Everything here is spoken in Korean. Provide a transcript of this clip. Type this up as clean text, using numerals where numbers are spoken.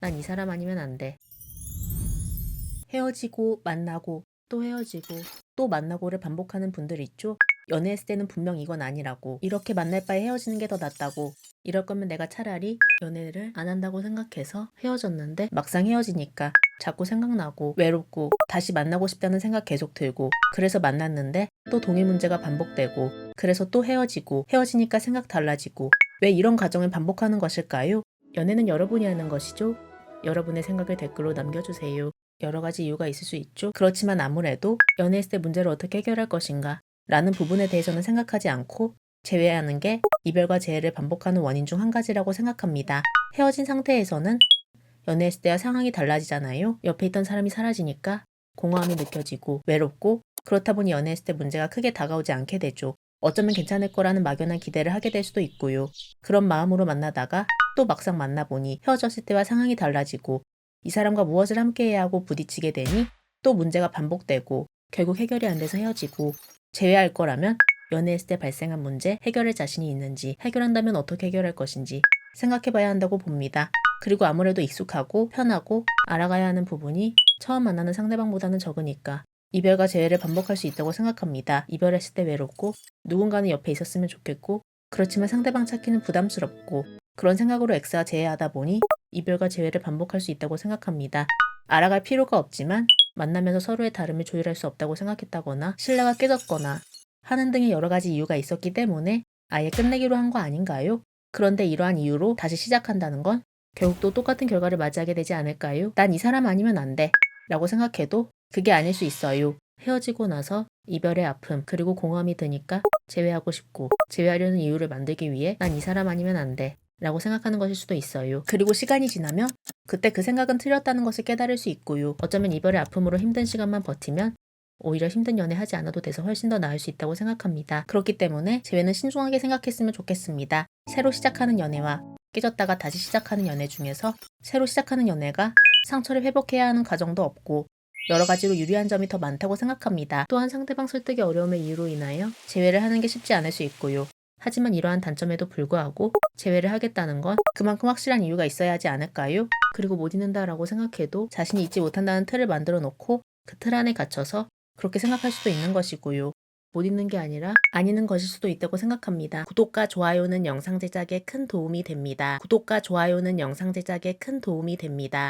난 이 사람 아니면 안 돼. 헤어지고 만나고 또 헤어지고 또 만나고를 반복하는 분들 있죠? 연애했을 때는 분명 이건 아니라고, 이렇게 만날 바에 헤어지는 게 더 낫다고, 이럴 거면 내가 차라리 연애를 안 한다고 생각해서 헤어졌는데 막상 헤어지니까 자꾸 생각나고 외롭고 다시 만나고 싶다는 생각 계속 들고, 그래서 만났는데 또 동일 문제가 반복되고, 그래서 또 헤어지고, 헤어지니까 생각 달라지고, 왜 이런 과정을 반복하는 것일까요? 연애는 여러분이 하는 것이죠? 여러분의 생각을 댓글로 남겨주세요. 여러 가지 이유가 있을 수 있죠. 그렇지만 아무래도 연애했을 때 문제를 어떻게 해결할 것인가 라는 부분에 대해서는 생각하지 않고 제외하는 게 이별과 재회를 반복하는 원인 중 한 가지라고 생각합니다. 헤어진 상태에서는 연애했을 때와 상황이 달라지잖아요. 옆에 있던 사람이 사라지니까 공허함이 느껴지고 외롭고, 그렇다 보니 연애했을 때 문제가 크게 다가오지 않게 되죠. 어쩌면 괜찮을 거라는 막연한 기대를 하게 될 수도 있고요. 그런 마음으로 만나다가 또 막상 만나보니 헤어졌을 때와 상황이 달라지고, 이 사람과 무엇을 함께 해야 하고 부딪히게 되니 또 문제가 반복되고 결국 해결이 안 돼서 헤어지고, 재회할 거라면 연애했을 때 발생한 문제 해결할 자신이 있는지, 해결한다면 어떻게 해결할 것인지 생각해봐야 한다고 봅니다. 그리고 아무래도 익숙하고 편하고 알아가야 하는 부분이 처음 만나는 상대방보다는 적으니까 이별과 재회를 반복할 수 있다고 생각합니다. 이별했을 때 외롭고 누군가는 옆에 있었으면 좋겠고, 그렇지만 상대방 찾기는 부담스럽고, 그런 생각으로 X와 재회하다 보니 이별과 재회를 반복할 수 있다고 생각합니다. 알아갈 필요가 없지만 만나면서 서로의 다름을 조율할 수 없다고 생각했다거나 신뢰가 깨졌거나 하는 등의 여러 가지 이유가 있었기 때문에 아예 끝내기로 한 거 아닌가요? 그런데 이러한 이유로 다시 시작한다는 건 결국 또 똑같은 결과를 맞이하게 되지 않을까요? 난 이 사람 아니면 안 돼 라고 생각해도 그게 아닐 수 있어요. 헤어지고 나서 이별의 아픔 그리고 공허함이 드니까 재회하고 싶고, 재회하려는 이유를 만들기 위해 난 이 사람 아니면 안 돼 라고 생각하는 것일 수도 있어요. 그리고 시간이 지나면 그때 그 생각은 틀렸다는 것을 깨달을 수 있고요. 어쩌면 이별의 아픔으로 힘든 시간만 버티면 오히려 힘든 연애 하지 않아도 돼서 훨씬 더 나을 수 있다고 생각합니다. 그렇기 때문에 재회는 신중하게 생각했으면 좋겠습니다. 새로 시작하는 연애와 깨졌다가 다시 시작하는 연애 중에서 새로 시작하는 연애가 상처를 회복해야 하는 과정도 없고 여러 가지로 유리한 점이 더 많다고 생각합니다. 또한 상대방 설득이 어려움의 이유로 인하여 재회를 하는 게 쉽지 않을 수 있고요. 하지만 이러한 단점에도 불구하고 재회를 하겠다는 건 그만큼 확실한 이유가 있어야 하지 않을까요? 그리고 못 잊는다라고 생각해도 자신이 잊지 못한다는 틀을 만들어 놓고 그 틀 안에 갇혀서 그렇게 생각할 수도 있는 것이고요. 못 잊는 게 아니라 안 잊는 것일 수도 있다고 생각합니다. 구독과 좋아요는 영상 제작에 큰 도움이 됩니다. 구독과 좋아요는 영상 제작에 큰 도움이 됩니다.